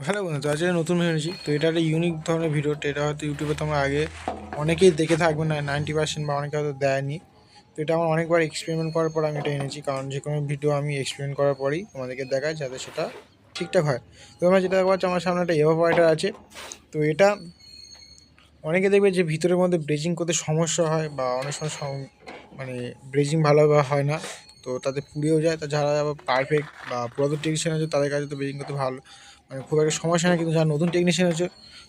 Hello বন্ধু, তো আজকে নতুন ভিডিও এনেছি। তো এটা একটা ইউনিক ধরনের ভিডিও। তো এটা হয়তো ইউটিউবে তোমরা আগে অনেকেই দেখে থাকবে না, 90% বা অনেকে হয়তো দেয়নি। তো এটা আমার অনেকবার এক্সপেরিমেন্ট করার পর আমি এটা এনেছি, কারণ যে কোনো ভিডিও আমি এক্সপেরিমেন্ট করার পরেই তোমাদেরকে দেখাই যাতে সেটা ঠিকঠাক হয়। তো আমরা যেটা দেখতে পাচ্ছি, আমার সামনে একটা এভাপোরেটর আছে। তো এটা অনেকে দেখবে যে ভিতরের মধ্যে ব্রেজিং করতে সমস্যা হয়, বা অনেক সময় মানে ব্রেজিং ভালোভাবে হয় না, তো তাতে পুড়েও যায়। তা যারা আবার পারফেক্ট বা পুরাতন টেকনিশিয়ান আছে তাদের কাছে তো ব্রেজিং করতে ভালো, মানে খুব একটা সমস্যা হয় না। কিন্তু যারা নতুন টেকনিশিয়ান আছে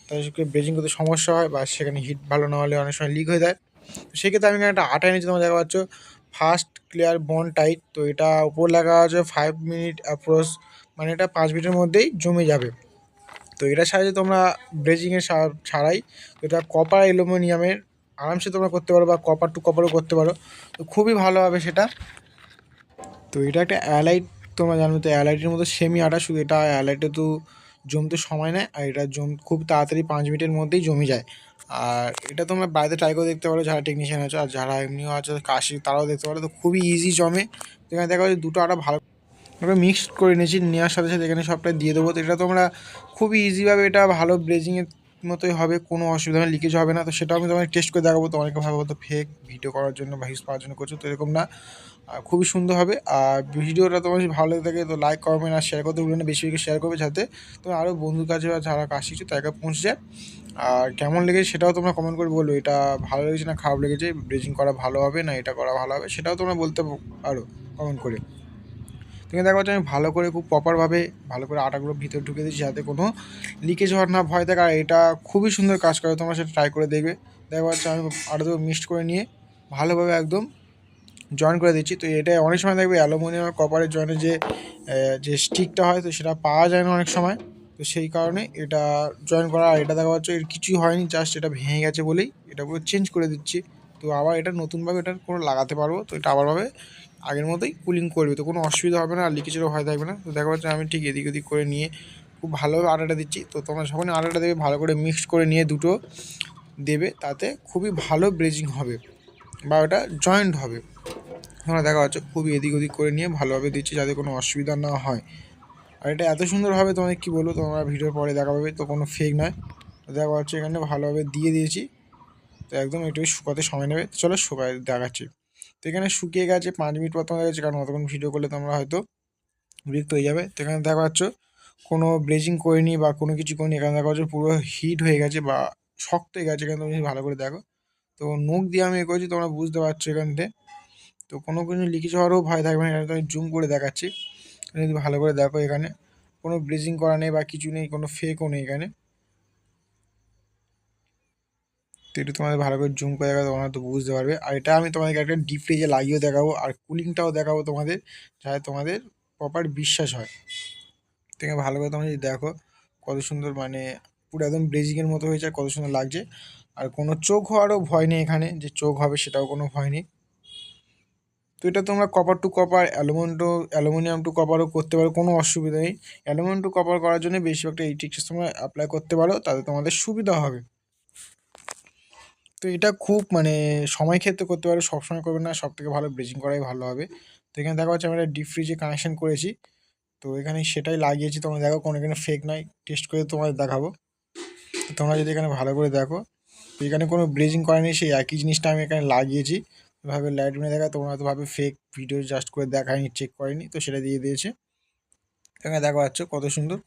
তাদেরকে ব্রেজিং করতে সমস্যা হয়, বা সেখানে হিট ভালো না হলে অনেক সময় লিক হয়ে যায়। তো সেক্ষেত্রে আমি এখানে একটা আটা এনেছি, তোমরা দেখা পাচ্ছ ফার্স্ট ক্লিয়ার বন্ড টাইট। তো এটা উপর লেখা আছে 5 মিনিট অ্যাপ্রোচ, মানে এটা 5 মিনিটের মধ্যেই জমে যাবে। তো এটার সাহায্যে তোমরা ব্রেজিংয়ের ছাড়াই তো এটা কপার অ্যালুমিনিয়ামের আরামসে তোমরা করতে পারো, বা কপার টু কপারও করতে পারো। তো খুবই ভালো হবে সেটা। তো এটা একটা অ্যালাইট, তোমরা জানো তো অ্যালাইটের মতো সেমি আটা, শুধু এটা অ্যালাইটে তো জমতে সময় নেয়, আর এটা খুব তাড়াতাড়ি 5 মিনিটের মধ্যেই জমে যায়। আর এটা তোমরা বাড়িতে ট্রাই করে দেখতে পারো যারা টেকনিশিয়ান আছে, আর যারা এমনিও আছে কাশি তারাও দেখতে পারো। তো খুবই ইজি জমে। এখানে দেখা যাচ্ছে দুটো আটা ভালো এবার মিক্সড করে নিয়েছি, নেওয়ার সাথে সাথে এখানে সবটাই দিয়ে দেবো। তো এটা তোমরা খুবই ইজিভাবে, এটা ভালো ব্রেজিংয়ের মতোই হবে, কোনো অসুবিধা নেই, লিকেজ হবে না। তো সেটাও আমি তোমাকে টেস্ট করে দেখাবো। তো অনেকে ভাবে তো ফেক ভিডিও করার জন্য বা ভিউজ পাওয়ার জন্য করছো, তো এরকম না, খুবই সুন্দর হবে। আর ভিডিওটা তোমার যদি ভালো লেগে থাকে তো লাইক কমেন্ট আর শেয়ার করতে ভুলো না, বেশি বেশি শেয়ার করবে যাতে তোমার আরও বন্ধুর কাছে বা যারা কাজ শিখছে তাকে পৌঁছে যায়। আর কেমন লেগেছে সেটাও তোমরা কমেন্ট করে বলবে, এটা ভালো লেগেছে না খারাপ লেগেছে, ব্রেজিং করা ভালো হবে না এটা করা ভালো হবে, সেটাও তোমরা বলতে পারো কমেন্ট করে। তুমি দেখা যাচ্ছে আমি ভালো করে খুব প্রপারভাবে ভালো করে আটাগুলো ভিতরে ঢুকে দিচ্ছি যাতে কোনো লিকেজ হওয়ার না ভয় থাকে। আর এটা খুবই সুন্দর কাজ করে, তোমরা সেটা ট্রাই করে দেখবে। দেখা যাচ্ছে আমি আটাগুলো মিক্সড করে নিয়ে ভালোভাবে একদম জয়েন করে দিচ্ছি। তো এটা অনেক সময় দেখবে অ্যালুমিনিয়াম আর কপারের জয়েনে যে স্টিকটা হয়, তো সেটা পাওয়া যায় না অনেক সময়। তো সেই কারণে এটা জয়েন করা, আর এটা দেখা যাচ্ছে এর কিছুই হয়নি, জাস্ট এটা ভেঙে গেছে বলেই এটা পুরো চেঞ্জ করে দিচ্ছি। তো আবার এটা নতুনভাবে এটা পুরো লাগাতে পারবো। তো এটা আবারভাবে আগের মতোই কুলিং করবে, তো কোনো অসুবিধা হবে না, আর লিকেজেরও ভয় থাকবে না। তো দেখা যাচ্ছে আমি ঠিক এদিক ওদিক করে নিয়ে খুব ভালোভাবে আটাটা দিচ্ছি। তো তোমরা যখনই আটাটা দেবে ভালো করে মিক্সড করে নিয়ে দুটো দেবে, তাতে খুবই ভালো ব্রেজিং হবে, বা ওটা জয়েন্ট হবে। তোমরা দেখা যাচ্ছে খুবই এদিক ওদিক করে নিয়ে ভালোভাবে দিচ্ছি যাতে কোনো অসুবিধা না হয়। আর এটা এত সুন্দরভাবে তোমাকে কী বলবো, তোমরা ভিডিওর পরে দেখা পাবে, তো কোনো ফেক নয়। তো দেখা যাচ্ছে এখানে ভালোভাবে দিয়ে দিয়েছি। তো একদম একটু শুকাতে সময় নেবে, তো চলো শুকায় দেখাচ্ছি। তো এখানে শুকিয়ে গেছে, 5 মিনিট পর তোমাদের গেছে, কারণ অতক্ষণ ভিডিও করলে তোমরা হয়তো বিরক্ত হয়ে যাবে। তো এখানে দেখা যাচ্ছে কোনো ব্রেজিং করিনি বা কোনো কিছু করিনি, এখানে দেখা যাচ্ছে পুরো হিট হয়ে গেছে বা শক্ত হয়ে গেছে। এখানে তুমি ভালো করে দেখো, তো নখ দিয়ে আমি এ করেছি, তোমরা বুঝতে পারছো এখান থেকে। তো কোনো কিছু লিকেজ হওয়ারও ভয় থাকবে না, এখানে তো আমি জুম করে দেখাচ্ছি। যদি ভালো করে দেখো এখানে কোনো ব্রেজিং করা নেই বা কিছু নেই, কোনো ফেকও নেই এখানে। তো একটু তোমাদের ভালো করে জুম করে দেখাবো, তোমরা তো বুঝতে পারবে। আর এটা আমি তোমাদেরকে একটা ডিপ ফ্রিজে লাগিয়েও দেখাবো, আর কুলিংটাও দেখাবো তোমাদের, যাতে তোমাদের প্রপার বিশ্বাস হয়। থেকে ভালো করে তোমরা যদি দেখো কত সুন্দর, মানে পুরো একদম ব্রেজিংয়ের মতো হয়েছে, কত সুন্দর লাগছে। আর কোনো চোখ হওয়ারও ভয় নেই এখানে, যে চোখ হবে সেটাও কোনো ভয় নেই। তো এটা তোমরা copper to copper, aluminium to কপারও করতে পারো, কোনো অসুবিধা নেই। অ্যালুমিনিয়াম টু কপার করার জন্য বেশিরভাগটা এই টিক্স তোমরা অ্যাপ্লাই করতে পারো, তাতে তোমাদের সুবিধা হবে। তো এটা খুব মানে সময় ক্ষেত্রে করতে পারো, সবসময় করবে না, সব থেকে ভালো ব্রেজিং করাই ভালো হবে। তো এখানে দেখা যাচ্ছে আমি একটা ডিপ ফ্রিজে কানেকশন করেছি, তো এখানে সেটাই লাগিয়েছি। তোমরা দেখো কোনো এখানে ফেক নয়, টেস্ট করে তোমাদের দেখাবো। তো তোমরা যদি এখানে ভালো করে দেখো, তো এখানে কোনো ব্রেজিং করেনি, সেই একই জিনিসটা আমি এখানে লাগিয়েছি। ভাবে লাইট মেরে দেখা, তোমরা হয়তো ভাবে ফেক ভিডিও জাস্ট করে দেখায়নি, চেক করেনি, তো সেটা দিয়ে দিয়েছে। এখানে দেখা যাচ্ছে কত সুন্দর।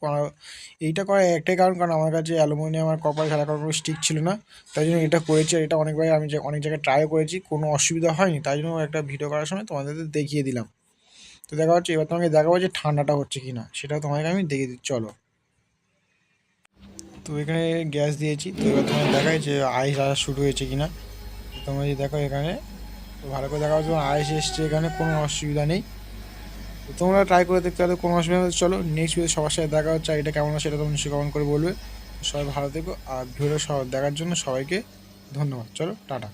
এইটা করার একটাই কারণ, কারণ আমার কাছে অ্যালুমিনিয়াম আর কপার খেলা করার কোনো স্টিক ছিল না, তাই জন্য এটা করেছি। আর এটা অনেকবার আমি অনেক জায়গায় ট্রাইও করেছি, কোনো অসুবিধা হয়নি, তাই জন্য একটা ভিডিও করার সময় তোমাদের দেখিয়ে দিলাম। তো দেখা হচ্ছে এবার তোমাকে দেখাবো যে ঠান্ডাটা হচ্ছে কি না, সেটাও তোমাকে আমি দেখিয়ে দিচ্ছি, চলো। তো এখানে গ্যাস দিয়েছি, তো এবার তোমার দেখায় যে আইস আসা শুরু হয়েছে কি না। তোমরা যদি দেখো এখানে, তো ভালো করে দেখা হচ্ছে আইস এসছে, এখানে কোনো অসুবিধা নেই। তো তোমরা ট্রাই করে দেখতে পারো, কোনো অসুবিধা নেই। চলো নেক্সট ভিডিও সবার সাথে দেখা হচ্ছে, আর এটা কেমন হয় সেটা তোমরা নিশ্চয়ই কমেন্ট করে বলবে। সবাই ভালো থেকো, আর ভিডিওটা দেখার জন্য সবাইকে ধন্যবাদ। চলো টাটা।